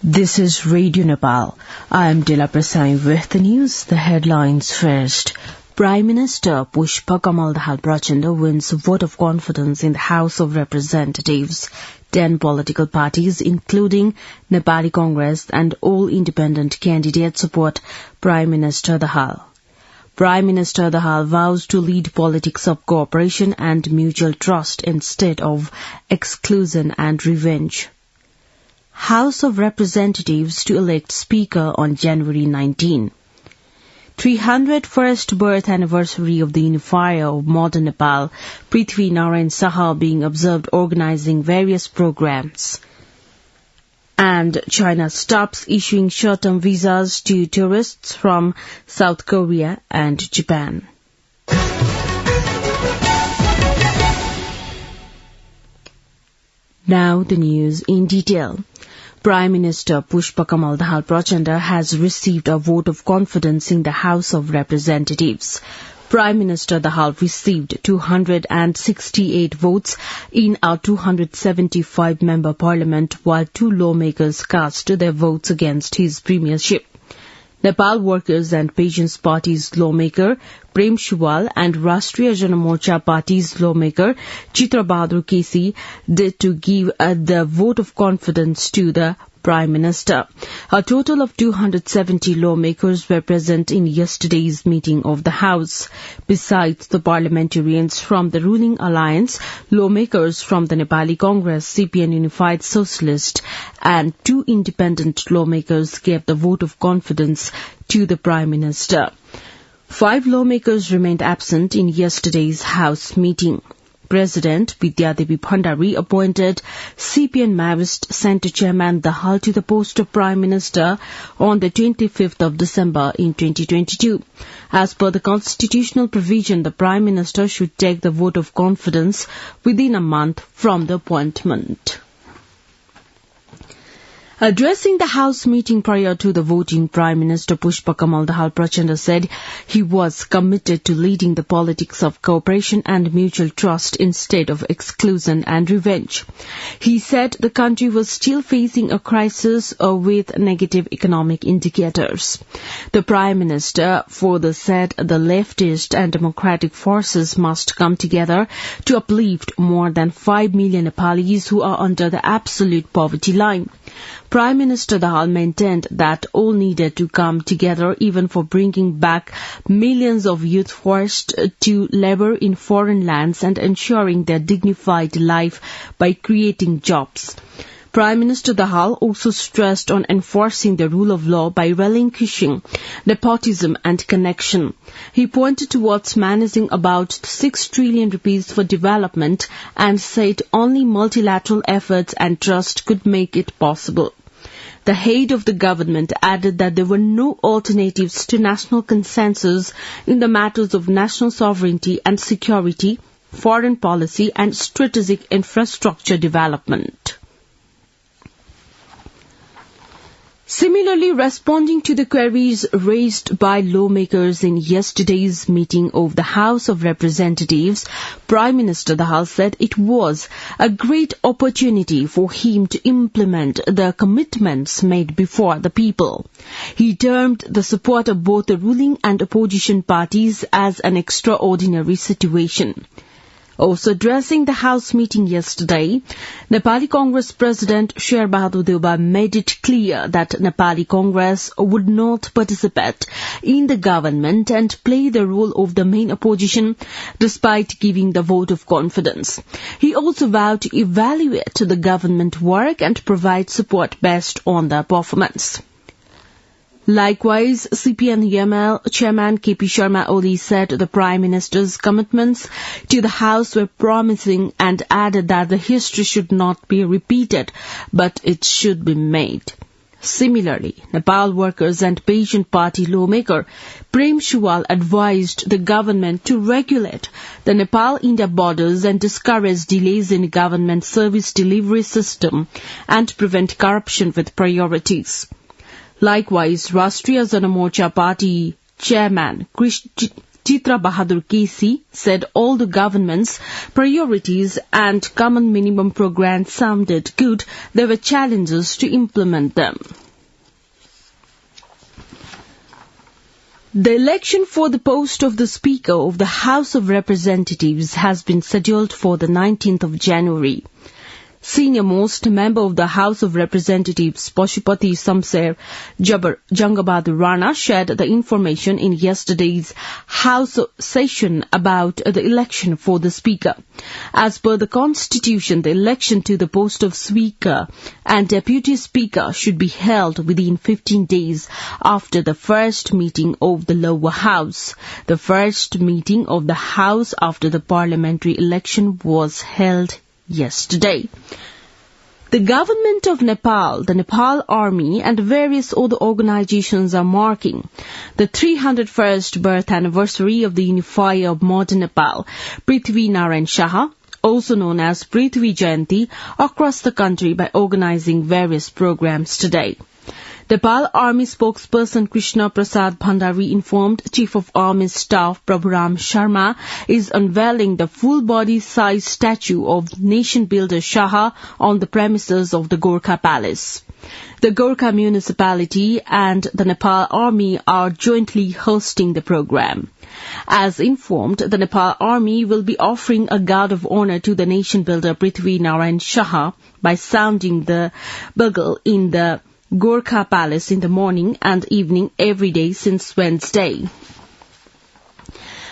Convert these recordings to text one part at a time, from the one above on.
This is Radio Nepal. I am Dila Prasai with the news. The headlines first. Prime Minister Pushpa Kamal Dahal Prachanda wins a vote of confidence in the House of Representatives. 10 political parties, including Nepali Congress and all independent candidates, support Prime Minister Dahal. Prime Minister Dahal vows to lead politics of cooperation and mutual trust instead of exclusion and revenge. House of Representatives to elect Speaker on January 19. 301st birth anniversary of the unifier of modern Nepal, Prithvi Narayan Saha, being observed organizing various programs. And China stops issuing short-term visas to tourists from South Korea and Japan. Now the news in detail. Prime Minister Pushpa Kamal Dahal Prachanda has received a vote of confidence in the House of Representatives. Prime Minister Dahal received 268 votes in a 275-member parliament, while 2 lawmakers cast their votes against his premiership. Nepal Workers and Pensions Party's lawmaker Prem Shiwal and Rashtriya Jana Morcha Party's lawmaker Chitra Bahadur Kesi did to give the vote of confidence to the Prime Minister. A total of 270 lawmakers were present in yesterday's meeting of the House. Besides the parliamentarians from the ruling alliance, lawmakers from the Nepali Congress, CPN Unified Socialist, and 2 independent lawmakers gave the vote of confidence to the Prime Minister. 5 lawmakers remained absent in yesterday's House meeting. President Vidyadevi Bhandari appointed CPN Maoist Centre Chairman Dahal to the post of Prime Minister on the 25th of December in 2022. As per the constitutional provision, the Prime Minister should take the vote of confidence within a month from the appointment. Addressing the House meeting prior to the voting, Prime Minister Pushpa Kamal Dahal Prachanda said he was committed to leading the politics of cooperation and mutual trust instead of exclusion and revenge. He said the country was still facing a crisis with negative economic indicators. The Prime Minister further said the leftist and democratic forces must come together to uplift more than 5 million Nepalis who are under the absolute poverty line. Prime Minister Dahal maintained that all needed to come together even for bringing back millions of youth forced to labour in foreign lands and ensuring their dignified life by creating jobs. Prime Minister Dahal also stressed on enforcing the rule of law by relinquishing nepotism and connection. He pointed towards managing about 6 trillion rupees for development and said only multilateral efforts and trust could make it possible. The head of the government added that there were no alternatives to national consensus in the matters of national sovereignty and security, foreign policy and strategic infrastructure development. Similarly, responding to the queries raised by lawmakers in yesterday's meeting of the House of Representatives, Prime Minister Dahal said it was a great opportunity for him to implement the commitments made before the people. He termed the support of both the ruling and opposition parties as an extraordinary situation. Also addressing the House meeting yesterday, Nepali Congress President Sher Bahadur Deuba made it clear that Nepali Congress would not participate in the government and play the role of the main opposition despite giving the vote of confidence. He also vowed to evaluate the government work and provide support based on their performance. Likewise, CPN-UML Chairman KP Sharma Oli said the Prime Minister's commitments to the House were promising and added that the history should not be repeated, but it should be made. Similarly, Nepal Workers and Pensions Party lawmaker Prem Shiwal advised the government to regulate the Nepal-India borders and discourage delays in government service delivery system and prevent corruption with priorities. Likewise, Rashtriya Jana Morcha Party Chairman Chitra Bahadur Kesi, said all the government's priorities and common minimum programs sounded good. There were challenges to implement them. The election for the post of the Speaker of the House of Representatives has been scheduled for the 19th of January. Senior-most member of the House of Representatives, Pashupati Samser Jangabadur Rana, shared the information in yesterday's House session about the election for the Speaker. As per the Constitution, the election to the post of Speaker and Deputy Speaker should be held within 15 days after the first meeting of the lower house. The first meeting of the House after the parliamentary election was held yesterday. The government of Nepal, the Nepal Army and various other organizations are marking the 301st birth anniversary of the unifier of modern Nepal, Prithvi Narayan Shah, also known as Prithvi Jayanti, across the country by organizing various programs today. Nepal Army spokesperson Krishna Prasad Bhandari informed Chief of Army Staff Prabhuram Sharma is unveiling the full-body-size statue of nation builder Shah on the premises of the Gorkha Palace. The Gorkha municipality and the Nepal Army are jointly hosting the program. As informed, the Nepal Army will be offering a guard of honor to the nation builder Prithvi Narayan Shah by sounding the bugle in the Gorkha Palace in the morning and evening every day since Wednesday.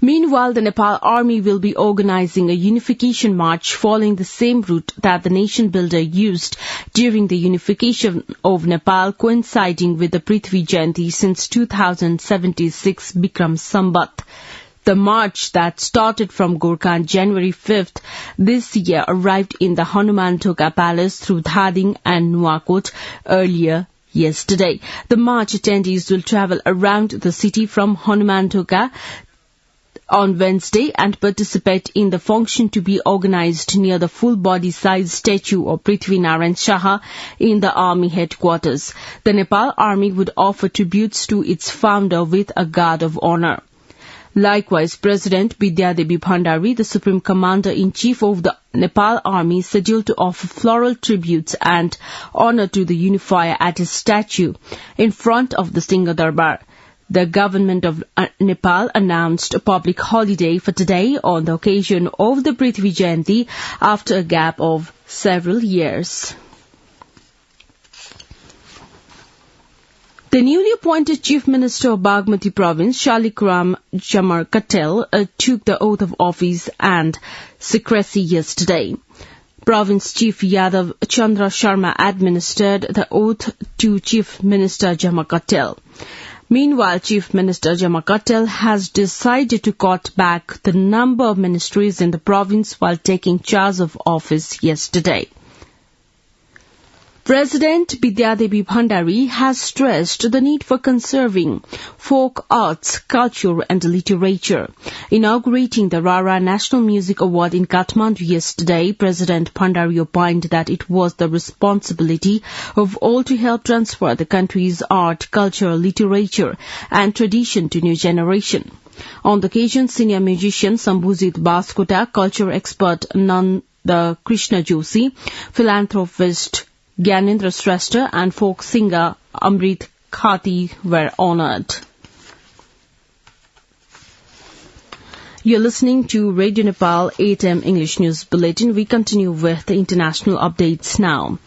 Meanwhile, the Nepal Army will be organizing a unification march following the same route that the nation builder used during the unification of Nepal, coinciding with the Prithvi Jayanti since 2076 Bikram Sambat. The march that started from Gorkha on January 5th this year arrived in the Hanuman Thoka Palace through Dhading and Nuwakot earlier yesterday. The march attendees will travel around the city from Hanuman Thoka on Wednesday and participate in the function to be organized near the full-body-size statue of Prithvi Narayan Shah in the army headquarters. The Nepal Army would offer tributes to its founder with a guard of honor. Likewise, President Bidya Devi Bhandari, the Supreme Commander-in-Chief of the Nepal Army, is scheduled to offer floral tributes and honor to the unifier at his statue in front of the Singh Durbar. The government of Nepal announced a public holiday for today on the occasion of the Prithvi Jayanti after a gap of several years. The newly appointed Chief Minister of Bagmati Province, Shalikram Jamar Katel, took the oath of office and secrecy yesterday. Province Chief Yadav Chandra Sharma administered the oath to Chief Minister Jamar Katel. Meanwhile, Chief Minister Jamar Katel has decided to cut back the number of ministries in the province while taking charge of office yesterday. President Bidya Devi Bhandari has stressed the need for conserving folk arts, culture and literature. Inaugurating the Rara National Music Award in Kathmandu yesterday, President Bhandari opined that it was the responsibility of all to help transfer the country's art, culture, literature and tradition to new generation. On the occasion, senior musician Sambhujit Baskota, culture expert Nanda Krishna Joshi, philanthropist Gyanendra Shrestha and folk singer Amrit Khati were honoured. You're listening to Radio Nepal 8am English News Bulletin. We continue with the international updates now.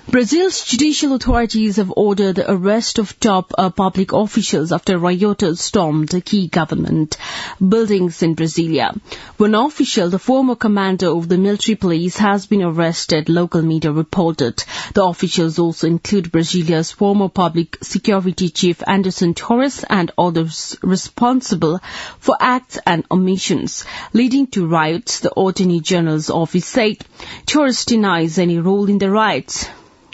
Brazil's judicial authorities have ordered the arrest of top public officials after rioters stormed key government buildings in Brasilia. One official, the former commander of the military police, has been arrested, local media reported. The officials also include Brasilia's former public security chief Anderson Torres and others responsible for acts and omissions leading to riots, the Attorney General's office said. Torres denies any role in the riots.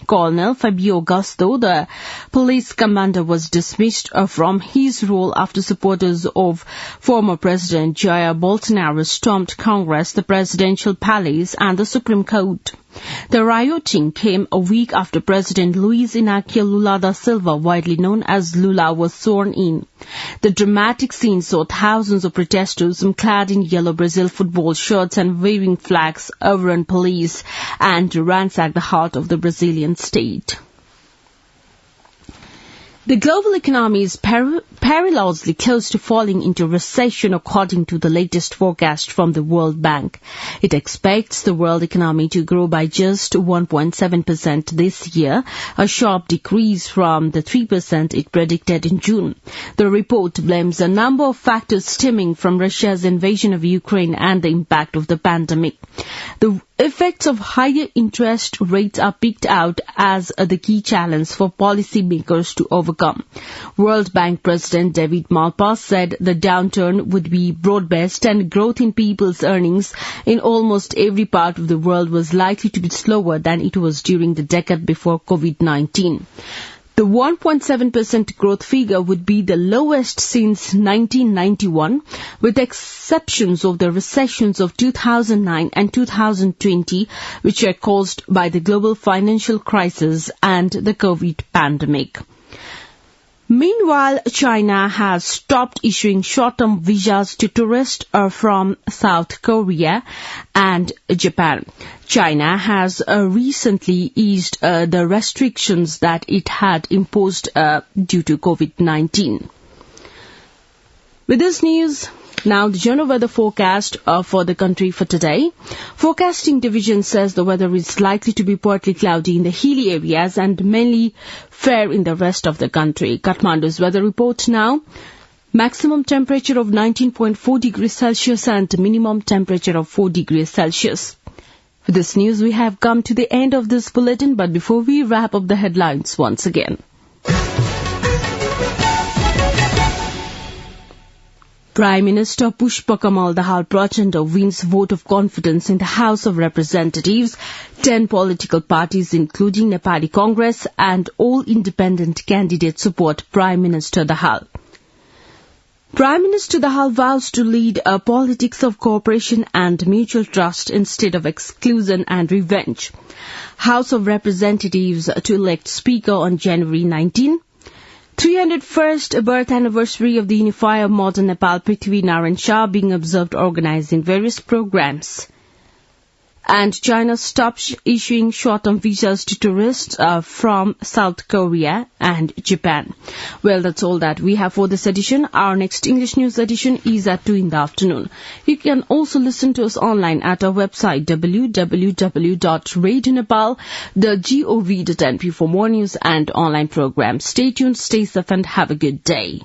Colonel Fabio Augusto, the police commander, was dismissed from his role after supporters of former President Jair Bolsonaro stormed Congress, the presidential palace and the Supreme Court. The rioting came a week after President Luiz Inácio Lula da Silva, widely known as Lula, was sworn in. The dramatic scene saw thousands of protesters clad in yellow Brazil football shirts and waving flags overrun police and ransack the heart of the Brazilian state. The global economy is perilously close to falling into recession, according to the latest forecast from the World Bank. It expects the world economy to grow by just 1.7% this year, a sharp decrease from the 3% it predicted in June. The report blames a number of factors stemming from Russia's invasion of Ukraine and the impact of the pandemic. The effects of higher interest rates are picked out as the key challenge for policymakers to overcome. World Bank President David Malpass said the downturn would be broad-based and growth in people's earnings in almost every part of the world was likely to be slower than it was during the decade before COVID-19. The 1.7% growth figure would be the lowest since 1991, with exceptions of the recessions of 2009 and 2020, which were caused by the global financial crisis and the COVID pandemic. Meanwhile, China has stopped issuing short-term visas to tourists from South Korea and Japan. China has recently eased the restrictions that it had imposed due to COVID-19. With this news, now the general weather forecast for the country for today. Forecasting division says the weather is likely to be partly cloudy in the hilly areas and mainly fair in the rest of the country. Kathmandu's weather report now. Maximum temperature of 19.4 degrees Celsius and minimum temperature of 4 degrees Celsius. With this news, we have come to the end of this bulletin, but before we wrap up the headlines once again. Prime Minister Pushpakamal Dahal Prachanda wins vote of confidence in the House of Representatives. 10 political parties, including Nepali Congress and all independent candidates, support Prime Minister Dahal. Prime Minister Dahal vows to lead a politics of cooperation and mutual trust instead of exclusion and revenge. House of Representatives to elect Speaker on January 19. 301st birth anniversary of the unifier modern Nepal, Prithvi Narayan Shah, being observed organized in various programs. And China stops issuing short-term visas to tourists from South Korea and Japan. Well, that's all that we have for this edition. Our next English news edition is at 2 in the afternoon. You can also listen to us online at our website www.radionepal.gov.np for more news and online programs. Stay tuned, stay safe, and have a good day.